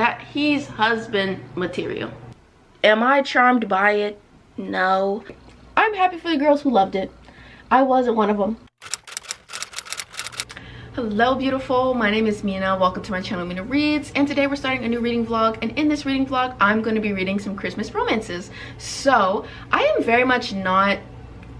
that he's husband material. Am I charmed by it? No. I'm happy for the girls who loved it. I wasn't one of them. Hello beautiful, my name is Mina. Welcome to my channel, Mina Reads, and today we're starting a new reading vlog, and in this reading vlog I'm going to be reading some Christmas romances. So I am very much not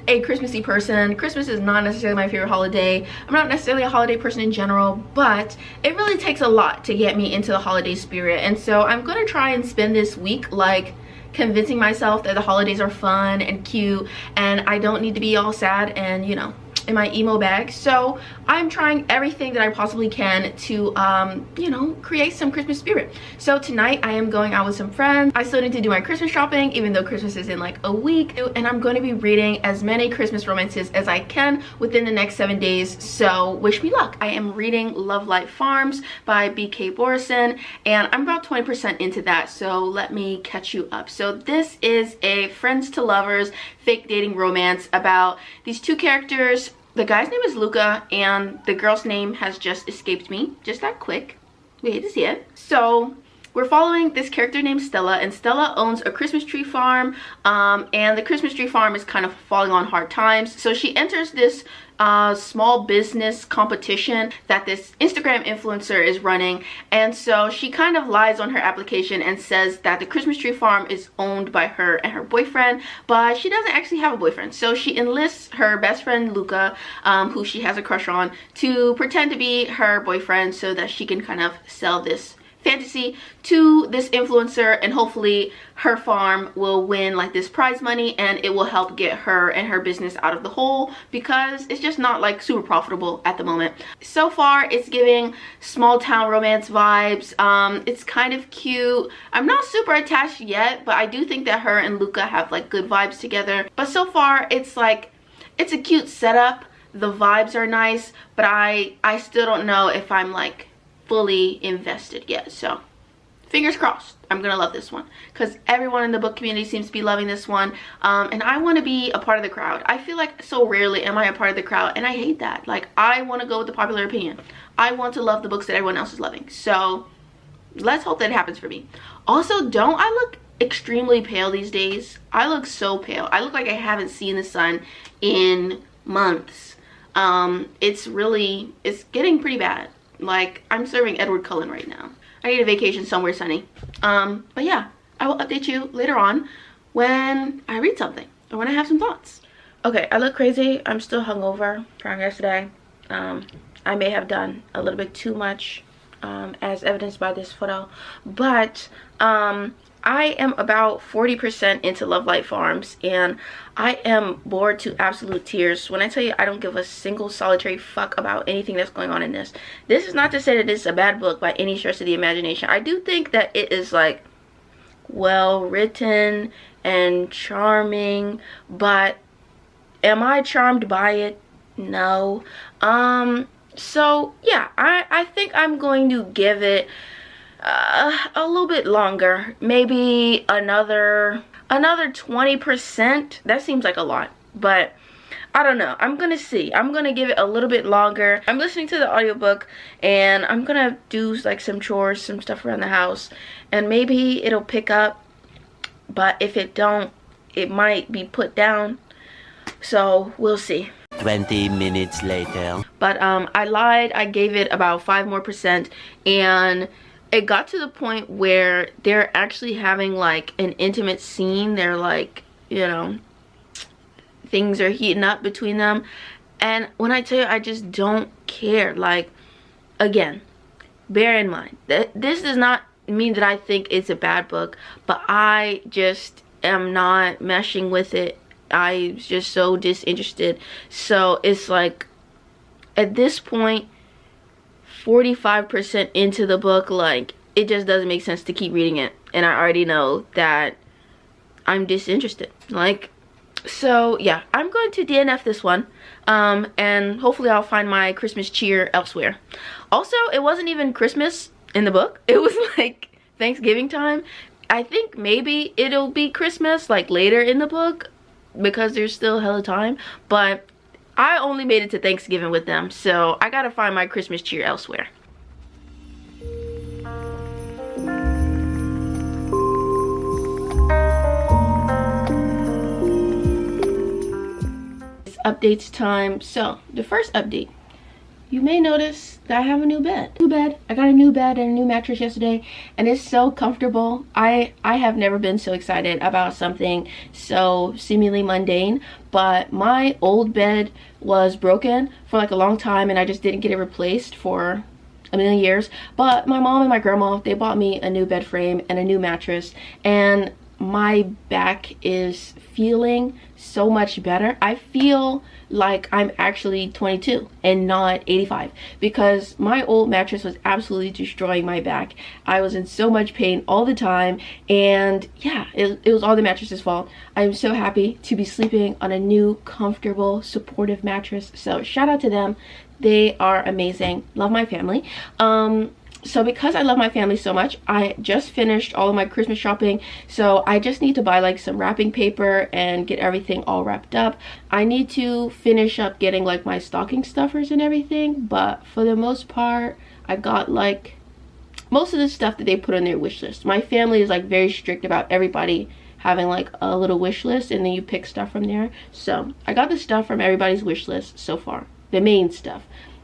a Christmassy person. Christmas is not necessarily my favorite holiday. I'm not necessarily a holiday person in general, but it really takes a lot to get me into the holiday spirit, and so I'm going to try and spend this week like convincing myself that the holidays are fun and cute and I don't need to be all sad and, you know, in my emo bag. So I'm trying everything that I possibly can to you know, create some Christmas spirit. So tonight I am going out with some friends. I still need to do my Christmas shopping even though Christmas is in like a week, and I'm going to be reading as many Christmas romances as I can within the next 7 days, so wish me luck. I am reading Lovelight Farms by B.K. Borison, and I'm about 20% into that, so let me catch you up. So this is a friends to lovers fake dating romance about these two characters. The guy's name is Luca and the girl's name has just escaped me just that quick. We hate to see it. So we're following this character named Stella, and Stella owns a Christmas tree farm, and the Christmas tree farm is kind of falling on hard times. So she enters this small business competition that this Instagram influencer is running, and so she kind of lies on her application and says that the Christmas tree farm is owned by her and her boyfriend, but she doesn't actually have a boyfriend. So she enlists her best friend Luca, who she has a crush on, to pretend to be her boyfriend so that she can kind of sell this fantasy to this influencer, and hopefully her farm will win like this prize money and it will help get her and her business out of the hole, because it's just not like super profitable at the moment. So far it's giving small town romance vibes. It's kind of cute. I'm not super attached yet, but I do think that her and Luca have like good vibes together. But so far it's like, it's a cute setup, the vibes are nice, but I still don't know if I'm like fully invested yet. So fingers crossed, I'm gonna love this one because everyone in the book community seems to be loving this one, and I want to be a part of the crowd. I feel like so rarely am I a part of the crowd, and I hate that. Like, I want to go with the popular opinion. I want to love the books that everyone else is loving, so let's hope that happens for me. Also, don't I look extremely pale these days? I look so pale. I look like I haven't seen the sun in months. It's getting pretty bad. Like, I'm serving Edward Cullen right now. I need a vacation somewhere sunny. But yeah, I will update you later on when I read something or when I have some thoughts. Okay, I look crazy. I'm still hungover from yesterday. I may have done a little bit too much, as evidenced by this photo, but I am about 40% into Lovelight Farms, and I am bored to absolute tears. When I tell you I don't give a single solitary fuck about anything that's going on in this. This is not to say that it's a bad book by any stretch of the imagination. I do think that it is like well written and charming, but am I charmed by it? No. So yeah, I think I'm going to give it a little bit longer, maybe another 20%. That seems like a lot, but I don't know. I'm gonna see. I'm gonna give it a little bit longer. I'm listening to the audiobook and I'm gonna do like some chores, some stuff around the house, and maybe it'll pick up, but if it don't, it might be put down, so we'll see. 20 minutes later. But I lied. I gave it about 5% more, and it got to the point where they're actually having like an intimate scene. They're like, you know, things are heating up between them, and when I tell you, I just don't care. Like, again, bear in mind that this does not mean that I think it's a bad book, but I just am not meshing with it. I'm just so disinterested. So it's like, at this point, 45% into the book, like, it just doesn't make sense to keep reading it, and I already know that I'm disinterested. Like, so yeah, I'm going to DNF this one, and hopefully I'll find my Christmas cheer elsewhere. Also, it wasn't even Christmas in the book. It was like Thanksgiving time. I think maybe it'll be Christmas like later in the book because there's still hella time, but I only made it to Thanksgiving with them, so I gotta find my Christmas cheer elsewhere. updates time. So the first update, you may notice that I have a new bed. I got a new bed and a new mattress yesterday, and it's so comfortable. I have never been so excited about something so seemingly mundane, but my old bed was broken for like a long time and I just didn't get it replaced for a million years. But my mom and my grandma, they bought me a new bed frame and a new mattress, and my back is feeling so much better. I feel like I'm actually 22 and not 85, because my old mattress was absolutely destroying my back. I was in so much pain all the time, and yeah, it was all the mattress's fault. I am so happy to be sleeping on a new, comfortable, supportive mattress. So shout out to them. They are amazing. Love my family. So because I love my family so much, I just finished all of my Christmas shopping. So I just need to buy like some wrapping paper and get everything all wrapped up. I need to finish up getting like my stocking stuffers and everything. But for the most part, I got like most of the stuff that they put on their wish list. My family is like very strict about everybody having like a little wish list, and then you pick stuff from there. So I got the stuff from everybody's wish list so far, the main stuff.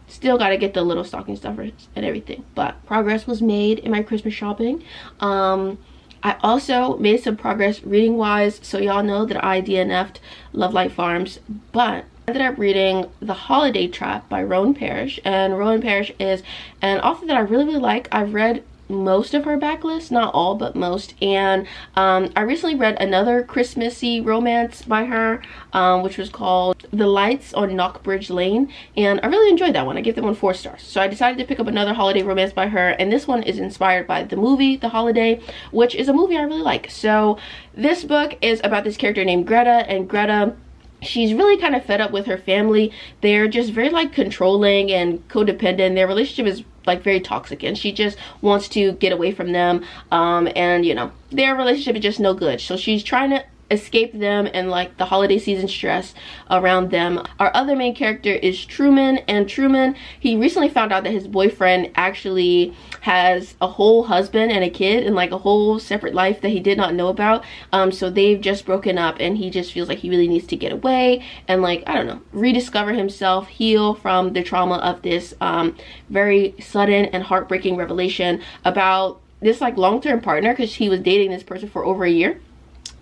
Still got to get the little stocking stuffers and everything, but progress was made in my Christmas shopping. I also made some progress reading wise, so y'all know that I DNF'd Lovelight Farms, but I ended up reading The Holiday Trap by Rowan Parrish, and Rowan Parrish is an author that I really like. I've read most of her backlist, not all but most, and I recently read another Christmassy romance by her, which was called The Lights on Knockbridge Lane, and I really enjoyed that one. I gave that one 4 stars. So I decided to pick up another holiday romance by her, and this one is inspired by the movie The Holiday, which is a movie I really like. So this book is about this character named Greta, and Greta, she's really kind of fed up with her family. They're just very like controlling and codependent. Their relationship is like very toxic, and she just wants to get away from them, and you know, their relationship is just no good. So she's trying to escape them and like the holiday season stress around them. Our other main character is Truman, and Truman, he recently found out that his boyfriend actually has a whole husband and a kid and like a whole separate life that he did not know about. So they've just broken up, and he just feels like he really needs to get away and like, I don't know, rediscover himself, heal from the trauma of this very sudden and heartbreaking revelation about this like long-term partner, because he was dating this person for over a year.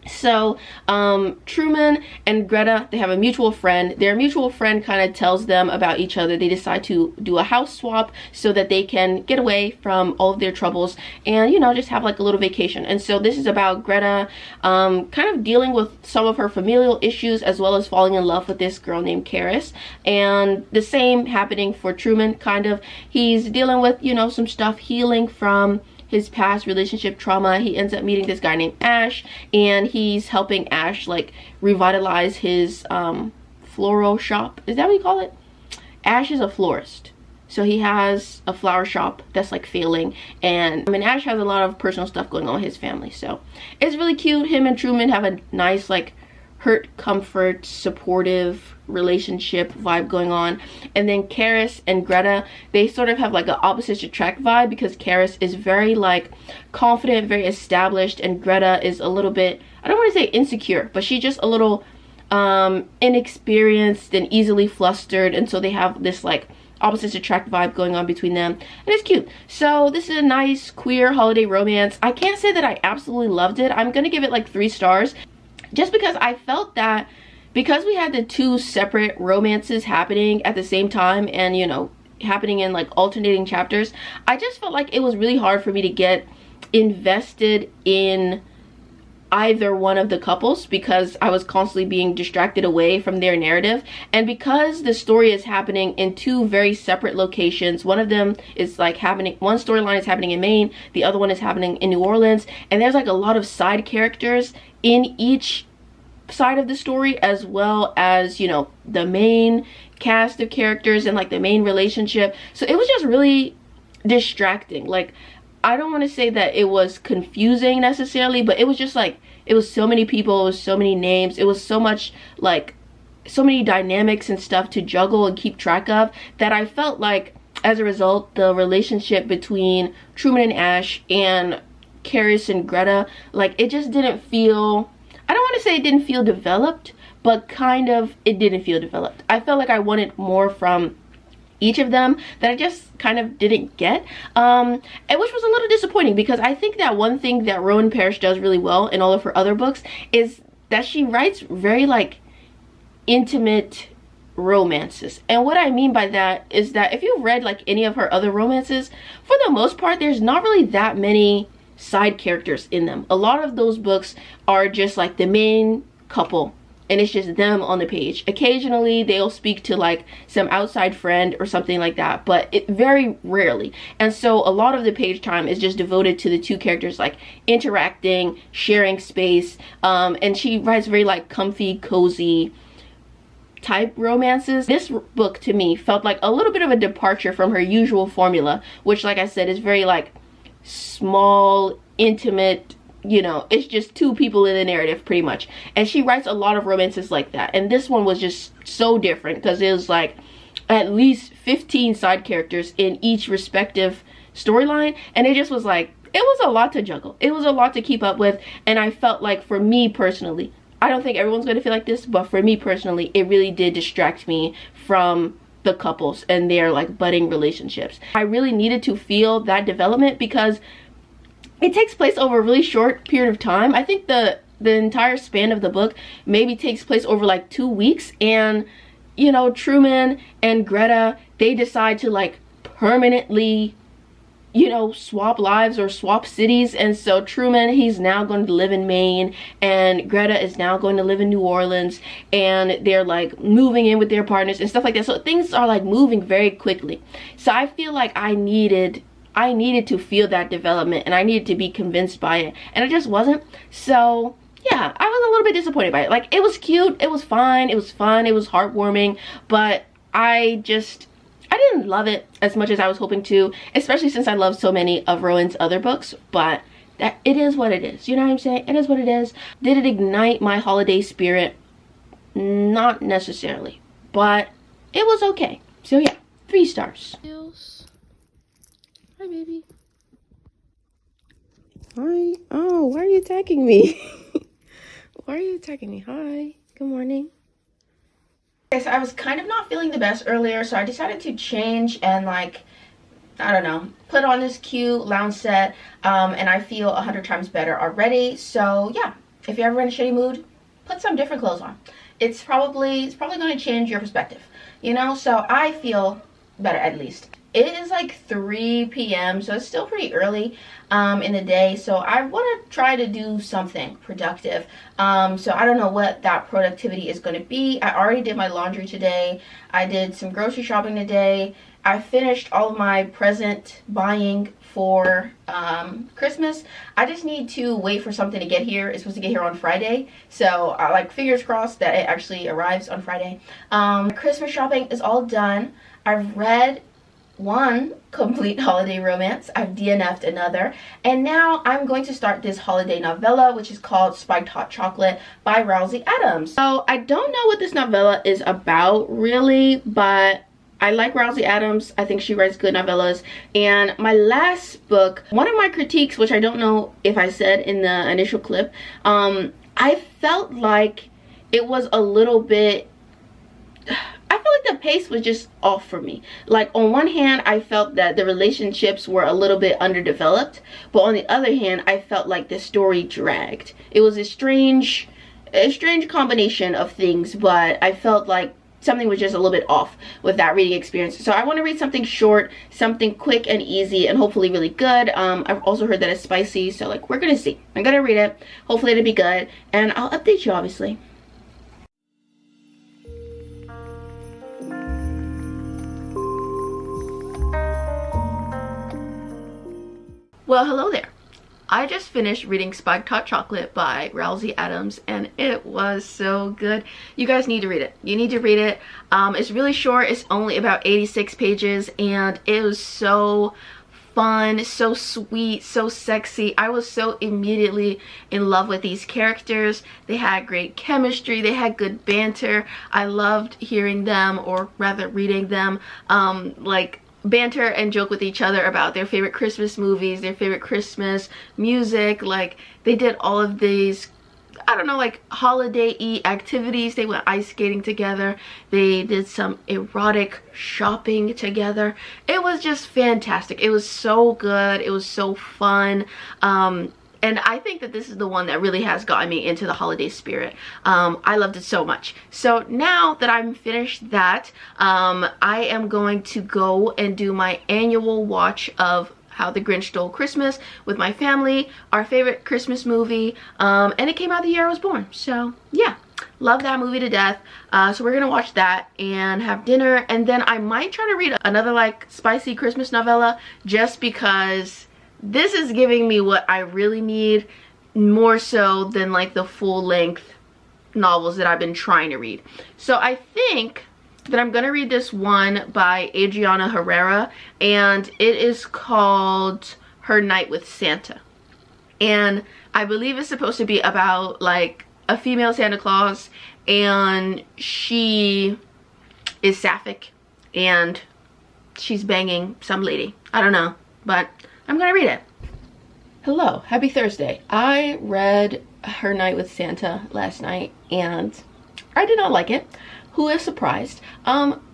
So Truman and Greta, they have a mutual friend. Their mutual friend kind of tells them about each other. They decide to do a house swap so that they can get away from all of their troubles and, you know, just have like a little vacation. And so this is about Greta kind of dealing with some of her familial issues, as well as falling in love with this girl named Karis. And the same happening for Truman, kind of. He's dealing with, you know, some stuff, healing from his past relationship trauma. He ends up meeting this guy named Ash, and he's helping Ash like revitalize his floral shop. Is that what you call it? Ash is a florist, so he has a flower shop that's like failing, and I mean, Ash has a lot of personal stuff going on with his family. So it's really cute. Him and Truman have a nice like hurt, comfort, supportive relationship vibe going on. And then Karis and Greta, they sort of have like an opposites attract vibe, because Karis is very like confident, very established, and Greta is a little bit, I don't want to say insecure, but she's just a little inexperienced and easily flustered, and so they have this like opposites attract vibe going on between them, and it's cute. So this is a nice queer holiday romance. I can't say that I absolutely loved it. I'm gonna give it like 3 stars, just because I felt that because we had the 2 separate romances happening at the same time, and you know, happening in like alternating chapters, I just felt like it was really hard for me to get invested in either one of the couples, because I was constantly being distracted away from their narrative. And because the story is happening in 2 very separate locations, one of them is like happening, one storyline is happening in Maine, the other one is happening in New Orleans, and there's like a lot of side characters in each side of the story, as well as, you know, the main cast of characters and like the main relationship. So it was just really distracting. Like, I don't want to say that it was confusing necessarily, but it was just like, it was so many people, it was so many names, it was so much like, so many dynamics and stuff to juggle and keep track of, that I felt like as a result, the relationship between Truman and Ash and Karis and Greta, like, it just didn't feel, I don't want to say it didn't feel developed, but kind of it didn't feel developed. I felt like I wanted more from each of them that I just kind of didn't get, and which was a little disappointing, because I think that one thing that Rowan Parrish does really well in all of her other books is that she writes very like intimate romances. And what I mean by that is that if you've read like any of her other romances, for the most part there's not really that many side characters in them. A lot of those books are just like the main couple and it's just them on the page. Occasionally they'll speak to like some outside friend or something like that, but it very rarely. And so a lot of the page time is just devoted to the two characters like interacting, sharing space, and she writes very like comfy, cozy type romances. This book to me felt like a little bit of a departure from her usual formula, which like I said is very like small, intimate, you know, it's just two people in the narrative pretty much. And she writes a lot of romances like that, and this one was just so different because it was like at least 15 side characters in each respective storyline, and it just was like, it was a lot to juggle, it was a lot to keep up with. And I felt like, for me personally, I don't think everyone's going to feel like this, but for me personally, it really did distract me from the couples and their like budding relationships. I really needed to feel that development because it takes place over a really short period of time. I think the entire span of the book maybe takes place over like 2 weeks, and you know, Truman and Greta, they decide to like permanently, you know, swap lives or swap cities. And so Truman, he's now going to live in Maine, and Greta is now going to live in New Orleans, and they're like moving in with their partners and stuff like that. So things are like moving very quickly. So I feel like I needed to feel that development, and I needed to be convinced by it, and I just wasn't. So yeah, I was a little bit disappointed by it. Like, it was cute, it was fine, it was fun, it was heartwarming, but I didn't love it as much as I was hoping to, especially since I love so many of Rowan's other books. But that, it is what it is, you know what I'm saying? It is what it is. Did it ignite my holiday spirit? Not necessarily, but it was okay. So yeah, 3 stars. Hi, baby. Hi. Oh, why are you attacking me? Why are you attacking me? Hi. Good morning. Okay, so I was kind of not feeling the best earlier, so I decided to change and like, I don't know, put on this cute lounge set, and I feel 100 times better already. So yeah, if you're ever in a shitty mood, put some different clothes on. It's probably going to change your perspective, you know? So I feel better, at least. It is like 3 p.m. so it's still pretty early in the day, so I want to try to do something productive. So I don't know what that productivity is going to be. I already did my laundry today. I did some grocery shopping today. I finished all of my present buying for Christmas. I just need to wait for something to get here. It's supposed to get here on Friday, so like fingers crossed that it actually arrives on Friday. Christmas shopping is all done. I've read 1 complete holiday romance. I've DNF'd another, and now I'm going to start this holiday novella, which is called Spiked Hot Chocolate by Rousey Adams. So I don't know what this novella is about really, but I like Rousey Adams. I think she writes good novellas. And my last book, one of my critiques, which I don't know if I said in the initial clip, I felt like it was a little bit, I feel like the pace was just off for me. Like, on one hand, I felt that the relationships were a little bit underdeveloped, but on the other hand, I felt like the story dragged. It was a strange combination of things, but I felt like something was just a little bit off with that reading experience. So I want to read something short, something quick and easy, and hopefully really good. I've also heard that it's spicy, so like, we're gonna see. I'm gonna read it. Hopefully it'll be good, and I'll update you, obviously. Well, hello there. I just finished reading Spiked Hot Chocolate by Rousey Adams, and it was so good. You guys need to read it. You need to read it. It's really short. It's only about 86 pages, and it was so fun, so sweet, so sexy. I was so immediately in love with these characters. They had great chemistry. They had good banter. I loved hearing them, or rather reading them, like banter and joke with each other about their favorite Christmas movies, their favorite Christmas music. Like, they did all of these I don't know, like holiday-y activities. They went ice skating together. They did some erotic shopping together. It was just fantastic. It was so good. It was so fun. And I think that this is the one that really has gotten me into the holiday spirit. I loved it so much. So now that I'm finished that, I am going to go and do my annual watch of How the Grinch Stole Christmas with my family, our favorite Christmas movie, and it came out the year I was born. So yeah, love that movie to death. So we're gonna watch that and have dinner, and then I might try to read another like spicy Christmas novella, just because this is giving me what I really need, more so than like the full-length novels that I've been trying to read. So I think that I'm gonna read this one by Adriana Herrera, and it is called Her Night with Santa. And I believe it's supposed to be about like a female Santa Claus, and she is sapphic and she's banging some lady. I don't know, but I'm gonna read it. Hello, happy Thursday. I read Her Night with Santa last night and I did not like it. Who is surprised?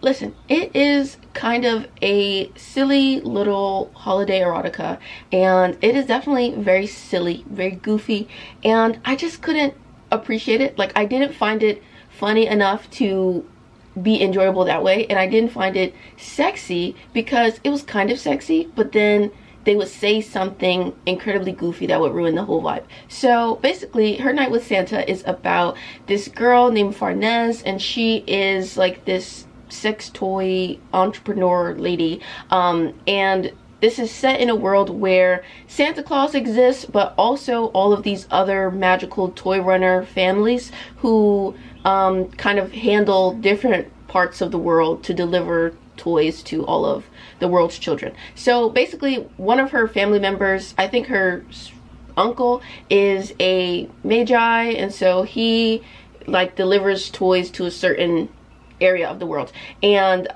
Listen, it is kind of a silly little holiday erotica, and it is definitely very silly, very goofy, and I just couldn't appreciate it. Like, I didn't find it funny enough to be enjoyable that way, and I didn't find it sexy because it was kind of sexy, but then they would say something incredibly goofy that would ruin the whole vibe. So basically, Her Night with Santa is about this girl named Farnez, and she is like this sex toy entrepreneur lady, and this is set in a world where Santa Claus exists, but also all of these other magical toy runner families who kind of handle different parts of the world to deliver toys to all of the world's children. So basically, one of her family members, I think her uncle, is a magi, and so he like delivers toys to a certain area of the world, and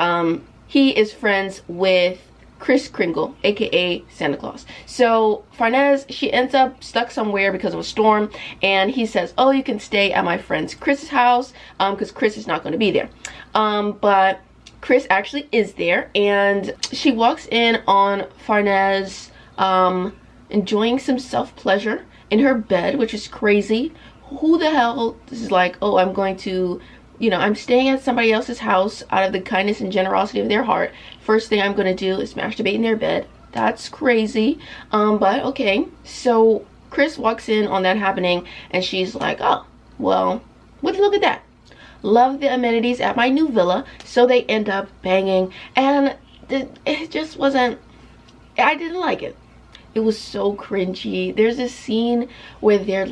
he is friends with Kris Kringle, aka Santa Claus. So Farnez, she ends up stuck somewhere because of a storm, and he says, oh, you can stay at my friend's Chris's house because Kris is not going to be there. But Kris actually is there, and she walks in on Farnez enjoying some self-pleasure in her bed, which is crazy. Who the hell is like, oh, I'm going to, you know, I'm staying at somebody else's house out of the kindness and generosity of their heart. First thing I'm going to do is masturbate in their bed. That's crazy. But okay. So Kris walks in on that happening, and she's like, oh, well, would you look at that? Love the amenities at my new villa. So they end up banging, and it just wasn't, I didn't like it. It was so cringy. There's this scene where they're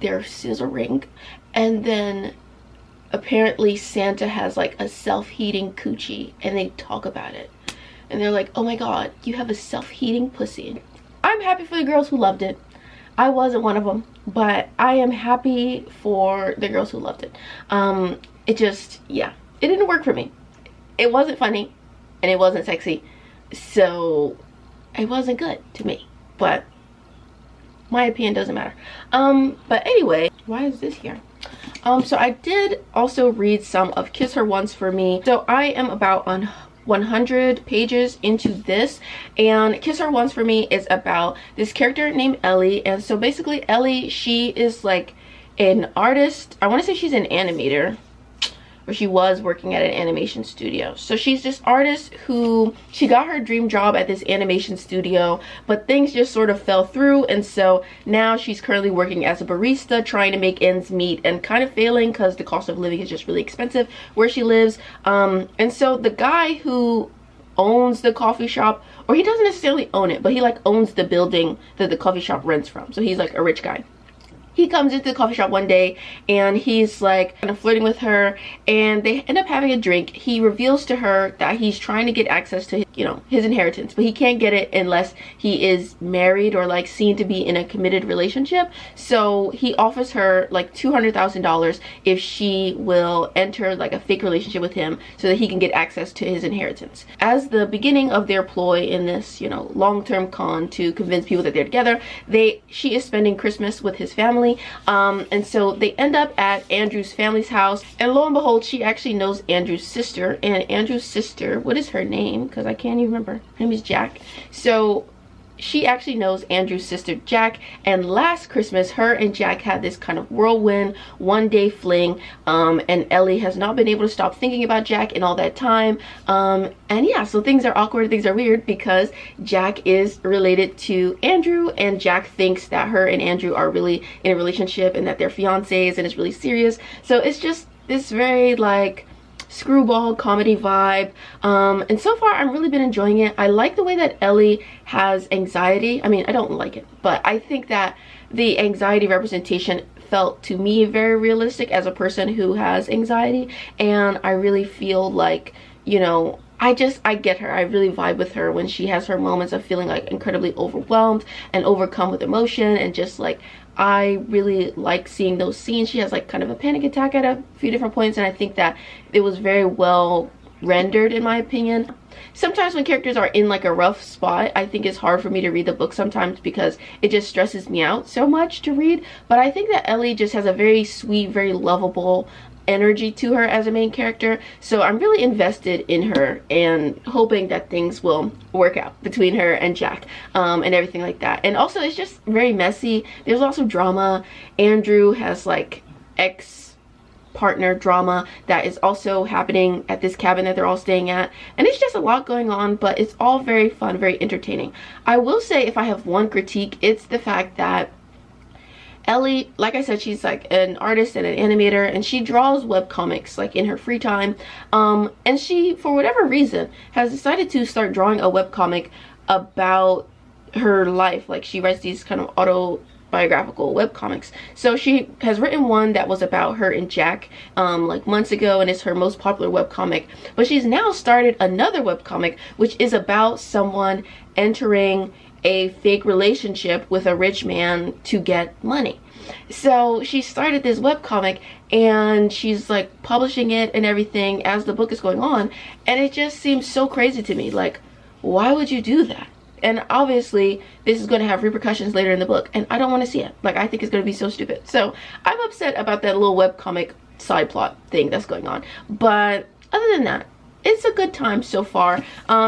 scissoring, and then apparently Santa has like a self-heating coochie, and they talk about it, and they're like, oh my god, you have a self-heating pussy. I'm happy for the girls who loved it. I wasn't one of them, but I am happy for the girls who loved it. It just, yeah, it didn't work for me. It wasn't funny, and it wasn't sexy, so it wasn't good to me. But my opinion doesn't matter. But anyway, why is this here? So I did also read some of Kiss Her Once for Me. So I am about on 100 pages into this, and Kiss Her Once for Me is about this character named Ellie. And so basically Ellie, she is like an artist. I want to say she's an animator, or she was working at an animation studio. So she's this artist who, she got her dream job at this animation studio, but things just sort of fell through, and so now she's currently working as a barista, trying to make ends meet, and kind of failing because the cost of living is just really expensive where she lives. And so the guy who owns the coffee shop, or he doesn't necessarily own it, but he like owns the building that the coffee shop rents from, so he's like a rich guy. He comes into the coffee shop one day, and he's like kind of flirting with her, and they end up having a drink. He reveals to her that he's trying to get access to, you know, his inheritance, but he can't get it unless he is married or like seen to be in a committed relationship. So he offers her like $200,000 if she will enter like a fake relationship with him so that he can get access to his inheritance. As the beginning of their ploy in this, you know, long-term con to convince people that they're together, she is spending Christmas with his family, family. And so they end up at Andrew's family's house, and lo and behold, she actually knows Andrew's sister. And Andrew's sister, what is her name? Because I can't even remember. Her name is Jack. So she actually knows Andrew's sister Jack, and last Christmas her and Jack had this kind of whirlwind one-day fling, and Ellie has not been able to stop thinking about Jack in all that time. And yeah, so things are awkward, things are weird, because Jack is related to Andrew, and Jack thinks that her and Andrew are really in a relationship and that they're fiancés and it's really serious. So it's just this very like screwball comedy vibe, and so far I've really been enjoying it. I like the way that Ellie has anxiety. I mean, I don't like it, but I think that the anxiety representation felt to me very realistic as a person who has anxiety, and I really feel like, you know, I get her. I really vibe with her when she has her moments of feeling like incredibly overwhelmed and overcome with emotion, and just like, I really like seeing those scenes. She has like kind of a panic attack at a few different points, and I think that it was very well rendered in my opinion. Sometimes when characters are in like a rough spot, I think it's hard for me to read the book sometimes because it just stresses me out so much to read. But I think that Ellie just has a very sweet, very lovable energy to her as a main character, so I'm really invested in her and hoping that things will work out between her and Jack, and everything like that. And also it's just very messy. There's also drama. Andrew has like ex-partner drama that is also happening at this cabin that they're all staying at, and it's just a lot going on, but it's all very fun, very entertaining. I will say, if I have one critique, it's the fact that Ellie, like I said, she's like an artist and an animator, and she draws webcomics like in her free time, and she, for whatever reason, has decided to start drawing a webcomic about her life. Like, she writes these kind of autobiographical webcomics. So she has written one that was about her and Jack like months ago, and it's her most popular webcomic. But she's now started another webcomic which is about someone entering a fake relationship with a rich man to get money. So she started this webcomic, and she's like publishing it and everything as the book is going on, and it just seems so crazy to me. Like, why would you do that? And obviously this is going to have repercussions later in the book, and I don't want to see it. Like, I think it's going to be so stupid. So I'm upset about that little webcomic side plot thing that's going on. But other than that, it's a good time so far.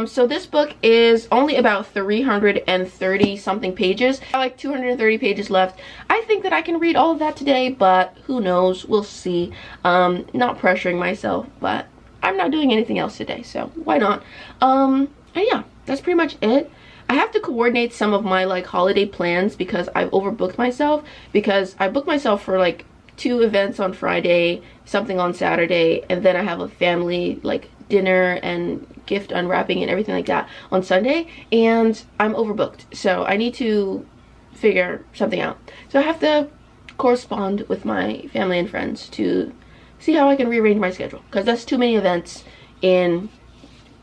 So this book is only about 330 something pages. I have like 230 pages left. I think that I can read all of that today, but who knows, we'll see. Not pressuring myself, but I'm not doing anything else today, so why not? And yeah, that's pretty much it. I have to coordinate some of my like holiday plans because I've overbooked myself, because I booked myself for like 2 events on Friday, something on Saturday, and then I have a family like dinner and gift unwrapping and everything like that on Sunday, and I'm overbooked. So I need to figure something out. So I have to correspond with my family and friends to see how I can rearrange my schedule, because that's too many events in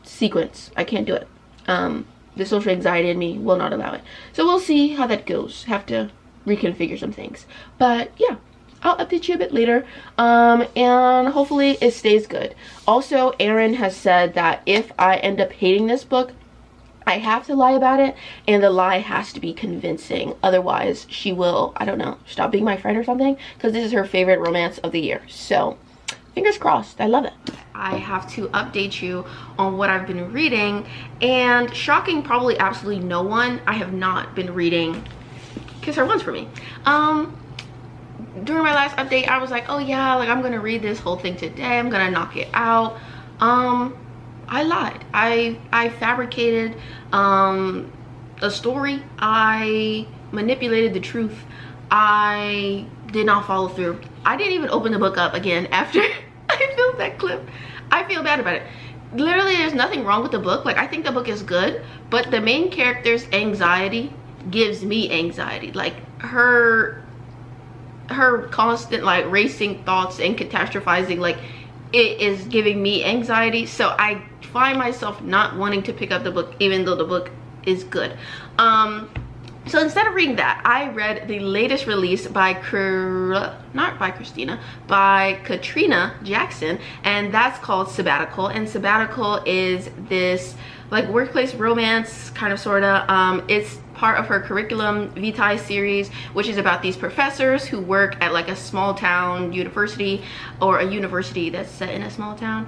sequence. I can't do it. The social anxiety in me will not allow it. So we'll see how that goes. Have to reconfigure some things. But yeah, I'll update you a bit later, and hopefully it stays good. Also, Erin has said that if I end up hating this book, I have to lie about it, and the lie has to be convincing. Otherwise, she will, I don't know, stop being my friend or something, because this is her favorite romance of the year. So, fingers crossed. I love it. I have to update you on what I've been reading, and shocking probably absolutely no one, I have not been reading Kiss Her Once for Me. During my last update, I was like, oh yeah, like I'm gonna read this whole thing today, I'm gonna knock it out. I lied. I fabricated a story. I manipulated the truth. I did not follow through. I didn't even open the book up again after I filmed that clip. I feel bad about it. Literally, there's nothing wrong with the book. Like, I think the book is good, but the main character's anxiety gives me anxiety. Like, her constant like racing thoughts and catastrophizing, like, it is giving me anxiety. So I find myself not wanting to pick up the book even though the book is good. So instead of reading that, I read the latest release by Katrina Jackson, and that's called Sabbatical. And Sabbatical is this like workplace romance kind of sorta. It's part of her curriculum vitae series, which is about these professors who work at like a small town university, or a university that's set in a small town.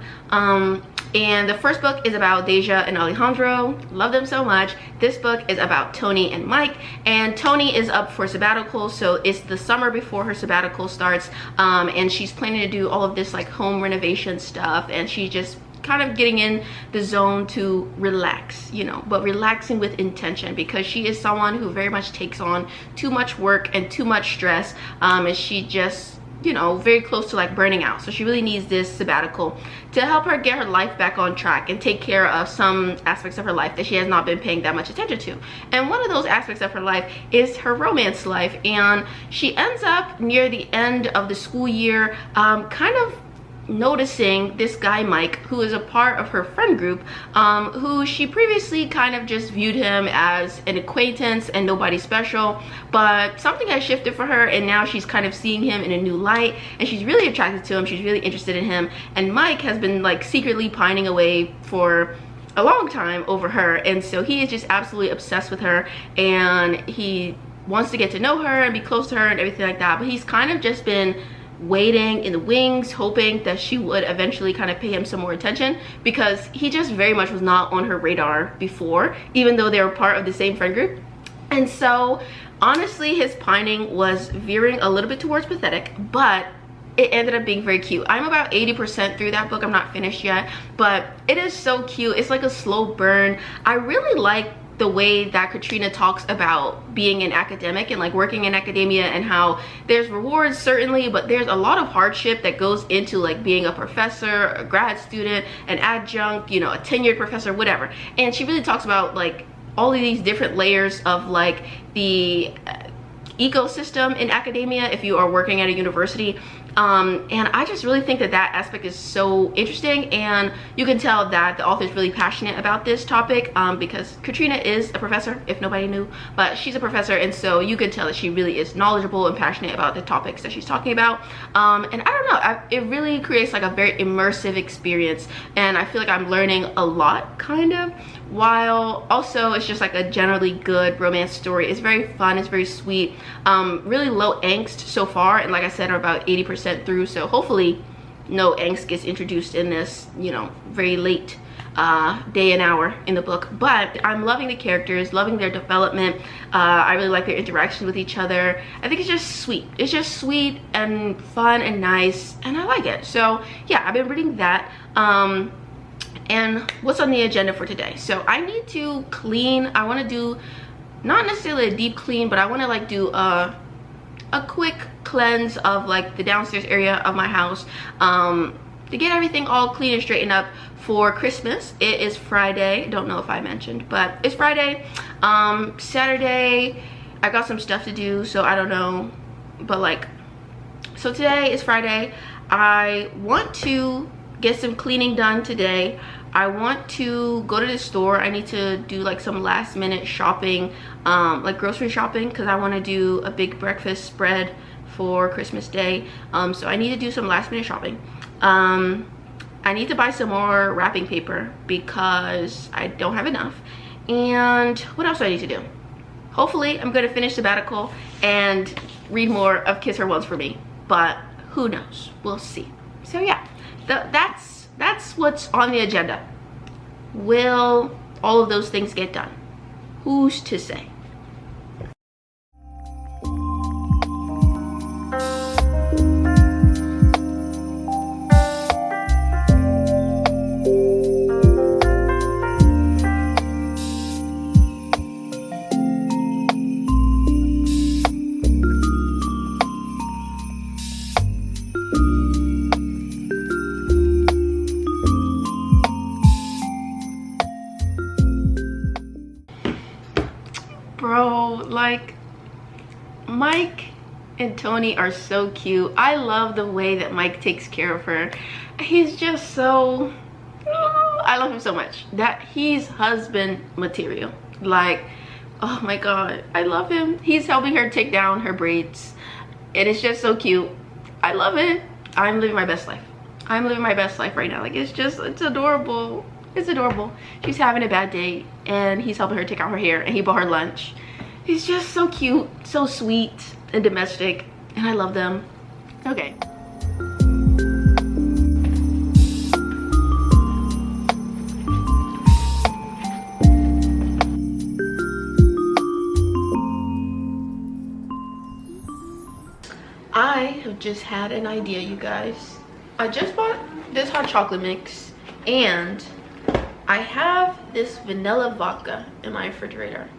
And the first book is about Deja and Alejandro. Love them so much. This book is about Tony and Mike, and Tony is up for sabbatical, so it's the summer before her sabbatical starts, and she's planning to do all of this like home renovation stuff, and she's just kind of getting in the zone to relax, you know, but relaxing with intention, because she is someone who very much takes on too much work and too much stress, and she just, you know, very close to like burning out. So she really needs this sabbatical to help her get her life back on track and take care of some aspects of her life that she has not been paying that much attention to. And one of those aspects of her life is her romance life, and she ends up near the end of the school year kind of noticing this guy Mike, who is a part of her friend group, who she previously kind of just viewed him as an acquaintance and nobody special, but something has shifted for her, and now she's kind of seeing him in a new light, and she's really attracted to him, she's really interested in him, and Mike has been like secretly pining away for a long time over her, and so he is just absolutely obsessed with her, and he wants to get to know her and be close to her and everything like that, but he's kind of just been waiting in the wings, hoping that she would eventually kind of pay him some more attention, because he just very much was not on her radar before, even though they were part of the same friend group. And so honestly, his pining was veering a little bit towards pathetic, but it ended up being very cute. I'm about 80% through that book. I'm not finished yet, but it is so cute. It's like a slow burn. I really like the way that Katrina talks about being an academic and like working in academia, and how there's rewards certainly, but there's a lot of hardship that goes into like being a professor, a grad student, an adjunct, you know, a tenured professor, whatever. And she really talks about like all of these different layers of like the ecosystem in academia if you are working at a university, and I just really think that that aspect is so interesting, and you can tell that the author is really passionate about this topic, because Katrina is a professor, if nobody knew, but she's a professor, and so you can tell that she really is knowledgeable and passionate about the topics that she's talking about. And I don't know, it really creates like a very immersive experience, and I feel like I'm learning a lot kind of, while also it's just like a generally good romance story. It's very fun, it's very sweet, really low angst so far, and like I said, I'm about 80% through, so hopefully no angst gets introduced in this, you know, very late day and hour in the book. But I'm loving the characters, loving their development. I really like their interactions with each other. I think it's just sweet. It's just sweet and fun and nice, and I like it. So yeah, I've been reading that. And what's on the agenda for today? So I need to clean. I want to do not necessarily a deep clean, but I want to like do a quick cleanse of like the downstairs area of my house, to get everything all clean and straightened up for Christmas. It is Friday. Don't know if I mentioned, but it's Friday. Saturday I got some stuff to do, so I don't know, but like, so today is Friday. I want to get some cleaning done today. I want to go to the store. I need to do like some last minute shopping, like grocery shopping, because I want to do a big breakfast spread for Christmas Day. So I need to do some last minute shopping. I need to buy some more wrapping paper because I don't have enough. And what else do I need to do? Hopefully I'm going to finish sabbatical and read more of Kiss Her Once for Me, but who knows? We'll see. So yeah, that's what's on the agenda. Will all of those things get done? Who's to say? Bro, like, Mike and Tony are so cute. I love the way that Mike takes care of her. He's just so, I love him so much. That he's husband material. Like, oh my god, I love him. He's helping her take down her braids, and it's just so cute. I love it. I'm living my best life. I'm living my best life right now. Like, it's adorable. It's adorable. She's having a bad day, and he's helping her take out her hair, and he bought her lunch. He's just so cute, so sweet and domestic, and I love them. Okay. I have just had an idea, you guys. I just bought this hot chocolate mix, and I have this vanilla vodka in my refrigerator.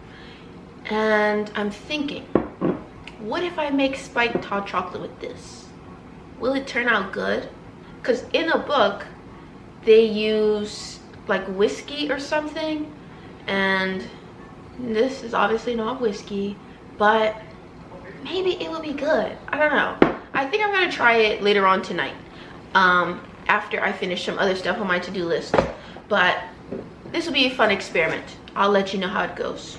And I'm thinking, what if I make spiked hot chocolate with this? Will it turn out good? Because in the book, they use like whiskey or something. And this is obviously not whiskey, but maybe it will be good. I don't know. I think I'm gonna try it later on tonight, after I finish some other stuff on my to-do list. But this will be a fun experiment. I'll let you know how it goes.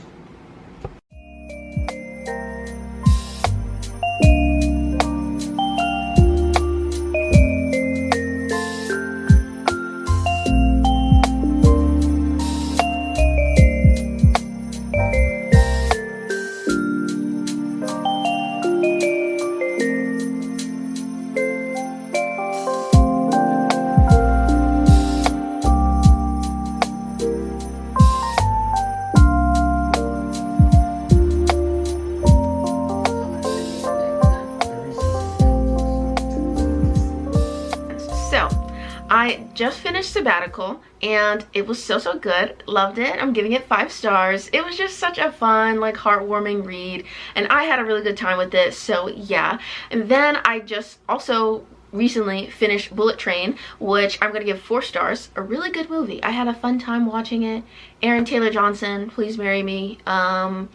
I just finished sabbatical and it was so good. Loved it. I'm giving it 5 stars. It was just such a fun, like, heartwarming read, and I had a really good time with it, so yeah. And then I just also recently finished Bullet Train, which I'm gonna give 4 stars. A really good movie. I had a fun time watching it. Aaron Taylor Johnson, please marry me. And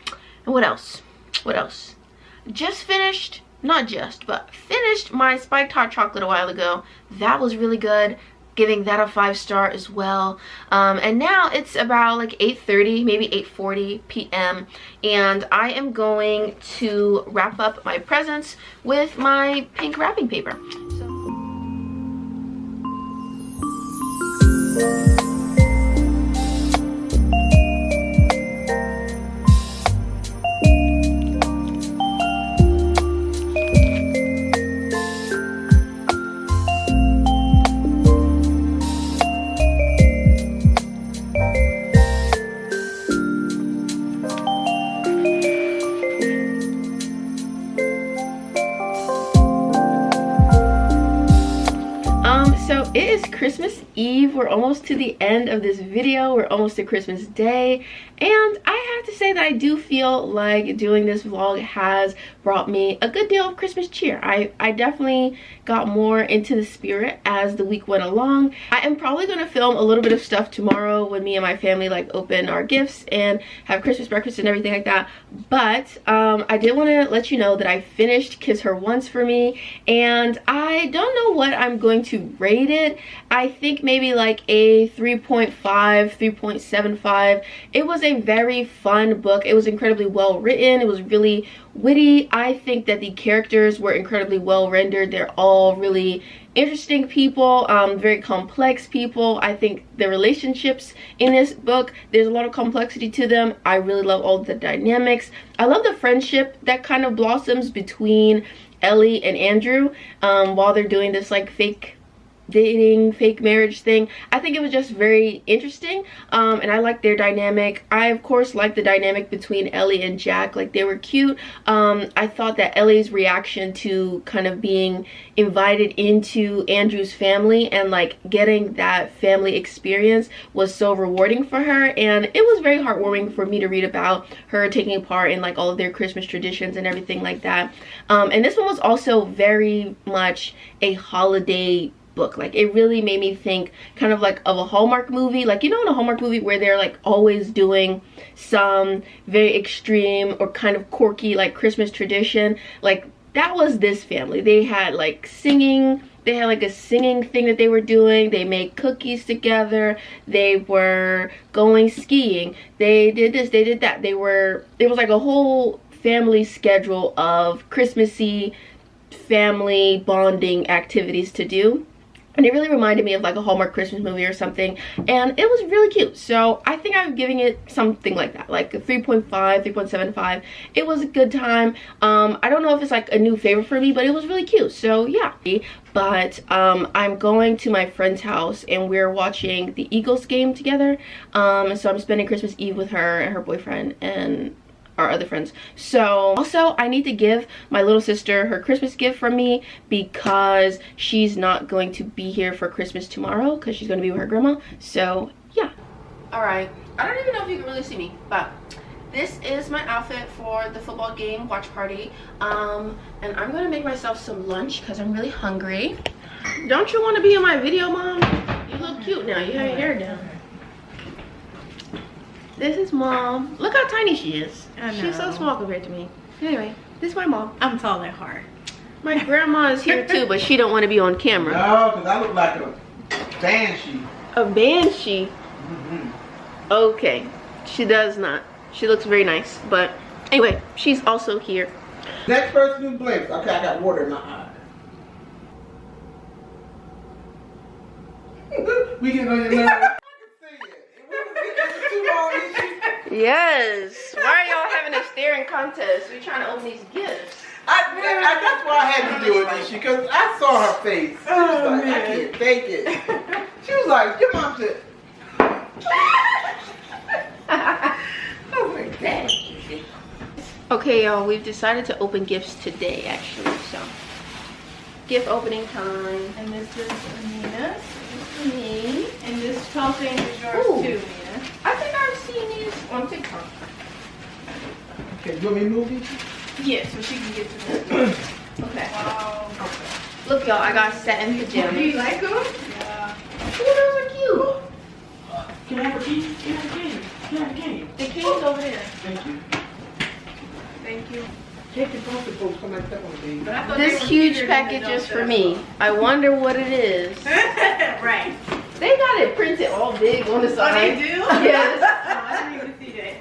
what else? Just finished, not just, but finished my spiked hot chocolate a while ago. That was really good. Giving that a 5 star as well. And now it's about like 8:30, maybe 8:40 p.m. and I am going to wrap up my presents with my pink wrapping paper. So it is Christmas Eve. We're almost to the end of this video. We're almost to Christmas Day. And I have to say that I do feel like doing this vlog has brought me a good deal of Christmas cheer. I definitely got more into the spirit as the week went along. I am probably going to film a little bit of stuff tomorrow when me and my family like open our gifts and have Christmas breakfast and everything like that. But I did want to let you know that I finished Kiss Her Once for Me, and I don't know what I'm going to rate it. I think maybe like a 3.5, 3.75. It was a very fun book. It was incredibly well written. It was really witty. I think that the characters were incredibly well rendered. They're all really interesting people, very complex people. I think the relationships in this book, there's a lot of complexity to them. I really love all the dynamics. I love the friendship that kind of blossoms between Ellie and Andrew while they're doing this like fake dating, fake marriage thing. I think it was just very interesting, and I like their dynamic. I of course like the dynamic between Ellie and Jack. Like, they were cute. I thought that Ellie's reaction to kind of being invited into Andrew's family and like getting that family experience was so rewarding for her, and it was very heartwarming for me to read about her taking part in like all of their Christmas traditions and everything like that. And this one was also very much a holiday book. Like, it really made me think kind of like of a Hallmark movie. Like, you know, in a Hallmark movie where they're like always doing some very extreme or kind of quirky like Christmas tradition. Like, that was this family. They had like singing. They had like a singing thing that they were doing. They made cookies together. They were going skiing. They did this, they did that. It was like a whole family schedule of Christmassy family bonding activities to do. And it really reminded me of like a Hallmark Christmas movie or something, and it was really cute. So I think I'm giving it something like that, like a 3.5, 3.75. It was a good time. I don't know if it's like a new favorite for me, but it was really cute. So yeah. But I'm going to my friend's house and we're watching the Eagles game together. So I'm spending Christmas Eve with her and her boyfriend and our other friends. So also I need to give my little sister her Christmas gift from me because she's not going to be here for Christmas tomorrow because she's going to be with her grandma. So yeah. All right, I don't even know if you can really see me, but this is my outfit for the football game watch party. And I'm gonna make myself some lunch because I'm really hungry. Don't you want to be in my video, Mom? You look cute now. You have your hair down. This is Mom. Look how tiny she is. She's so small compared to me. Anyway, this is my mom. I'm tall at heart. My grandma is here too, but she don't want to be on camera. No, because I look like a banshee. A banshee? Okay, she does not. She looks very nice, but anyway, she's also here. Next person who blinks. Okay, I got water in my eye. We get on your nerves. I can see it. It too long. Yes. Why are y'all having a staring contest? We're trying to open these gifts. That's why I had to do it, because I saw her face. She was like, I can't take it. She was like, your mom said. I was like, dang. Okay, y'all, we've decided to open gifts today, actually, so. Gift opening time. And this is Amina's. Me. And this tall thing is yours Ooh. too, Mina. I think I've seen these on TikTok. Okay, you want me to move these? Yeah, so she can get to this. Okay. Wow. Okay. Look, y'all, I got satin pajamas. Do you like them? Yeah. Oh, those are cute. Can I have a key? Can I have a cane? Can I have a cane? The key's over there. Thank you. Thank you. Take your poster folks, come and step on me. But I thought This they were huge bigger than package the is for adults me. I wonder what it is. that I saw. Right. They got it printed all big on the Oh, side. they do? Yes. Oh, I didn't even see that.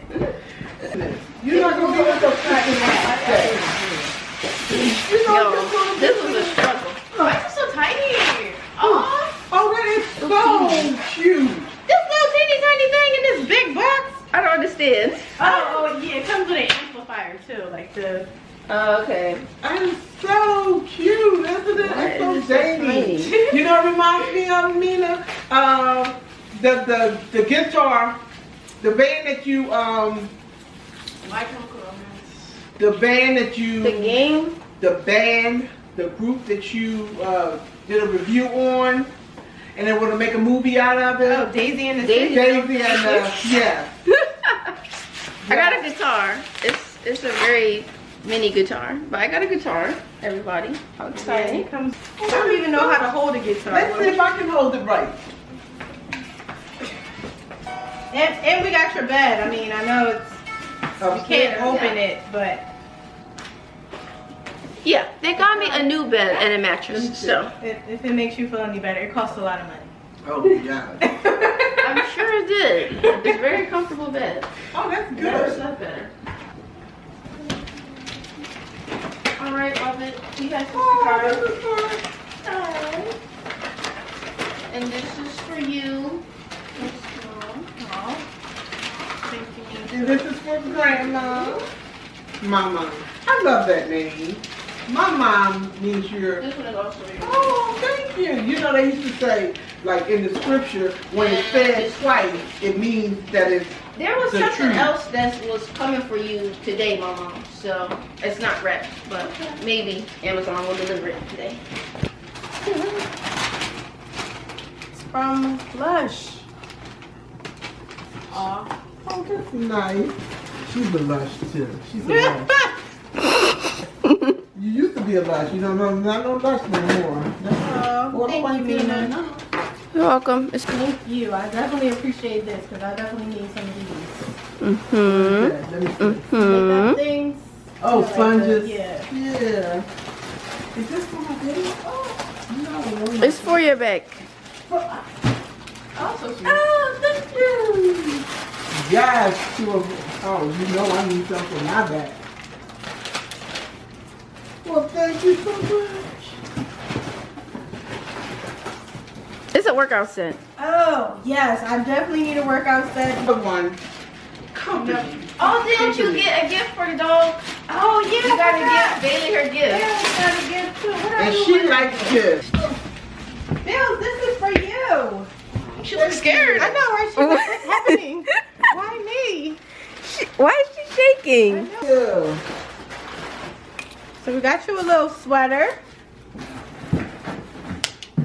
You're not going to be with the fat in that. Yo, this was a struggle. Why is it so tiny? Oh, Oh, that is so cute. This little teeny tiny thing in this big box? I don't understand. oh, yeah, it comes with an amplifier too, like the. Okay. And so cute, isn't it? Why It's so is it so dainty. tiny? You know what reminds me of, Mina? The guitar, the band that you, the band that you, The game? the band, the group that you did a review on, and they want to make a movie out of it. Oh, Daisy and the Daisy. Daisy and yeah. I got a guitar. It's a very mini guitar, but I got a guitar. Everybody, how Yeah, exciting! it comes. I don't even know how to hold a guitar. Let's see if I can hold it right. And we got your bed. I mean, I know it's you can't open it, but Yeah, they got me a new bed and a mattress. So if it makes you feel any better, it costs a lot of money. Oh yeah. I'm sure it did. It's a very comfortable bed. Oh, that's Never good. slept better. All right, love it. We have some Oh, cigars. And this is for you. Oh, thank you. and this is for Grandma. Mama. I love that name. My mom means you're. This one is also for you. Oh, thank you. You know, they used to say, like in the scripture, when it's said twice, it means that it's. There was The something truth. else that was coming for you today, Mama. So it's not wrapped, but maybe Amazon will deliver it today. It's from Lush. Aw. Oh, that's nice. She's a lush too. She's a lush. You used to be a lush. You don't know, not no lush no more. Thank you, Mina. You're welcome. It's Thank you. I definitely appreciate this because I definitely need some of these. mm-hmm. Let me see. Makeup things. Oh, Like sponges. yeah. Yeah. Is this for my baby? Oh, no. It's for your back. Also sweet. Oh, thank you. Yes, to a, oh, you know I need something for my back. Well, thank you so much. a workout set. Oh, yes. I definitely need a workout set. The one. Company. Oh, didn't you get a gift for the dog? Oh, yeah. You gotta give Bailey her gift. Yeah, we gotta give too. What are And you she doing? likes this. Bills, this is for you. She looks scared. I know, right? She was, what's happening? Why me? Why is she shaking? Yeah. So we got you a little sweater.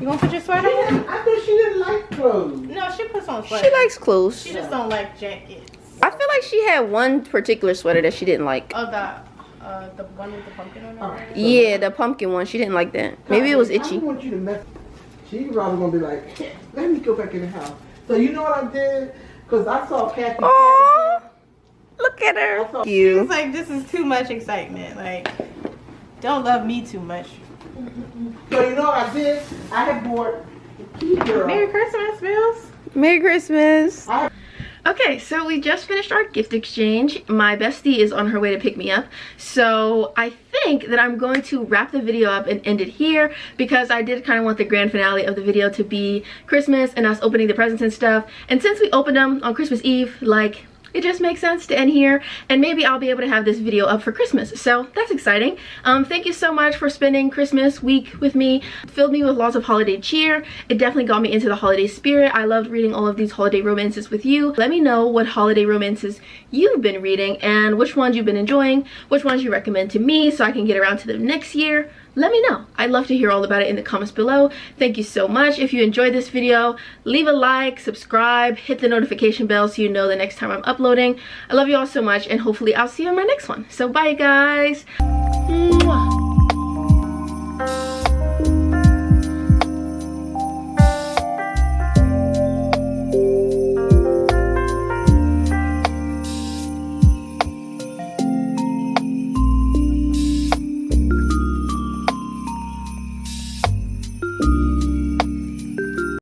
You gonna put your sweater on? I thought she didn't like clothes. No, she puts on sweaters. She likes clothes. She just don't like jackets. I feel like she had one particular sweater that she didn't like. Oh, the one with the pumpkin on it. Alright. Yeah, the pumpkin one. She didn't like that. Maybe it was I itchy. don't want you to mess. She's rather gonna be like, let me go back in the house. So you know what I did? Because I saw Kathy. Oh, look at her. She's You. like, this is too much excitement. Like, don't love me too much. So you know what I did? I had bought the key girl. Merry Christmas, Bills. Merry Christmas. I- Okay, so we just finished our gift exchange. My bestie is on her way to pick me up. So I think that I'm going to wrap the video up and end it here because I did kind of want the grand finale of the video to be Christmas and us opening the presents and stuff. And since we opened them on Christmas Eve, like, it just makes sense to end here, and maybe I'll be able to have this video up for Christmas, so that's exciting. Thank you so much for spending Christmas week with me. It filled me with lots of holiday cheer. It definitely got me into the holiday spirit. I loved reading all of these holiday romances with you. Let me know what holiday romances you've been reading and which ones you've been enjoying, which ones you recommend to me so I can get around to them next year. Let me know. I'd love to hear all about it in the comments below. Thank you so much. If you enjoyed this video, leave a like, subscribe, hit the notification bell so you know the next time I'm uploading. I love you all so much, and hopefully I'll see you in my next one. So bye, guys. Mwah.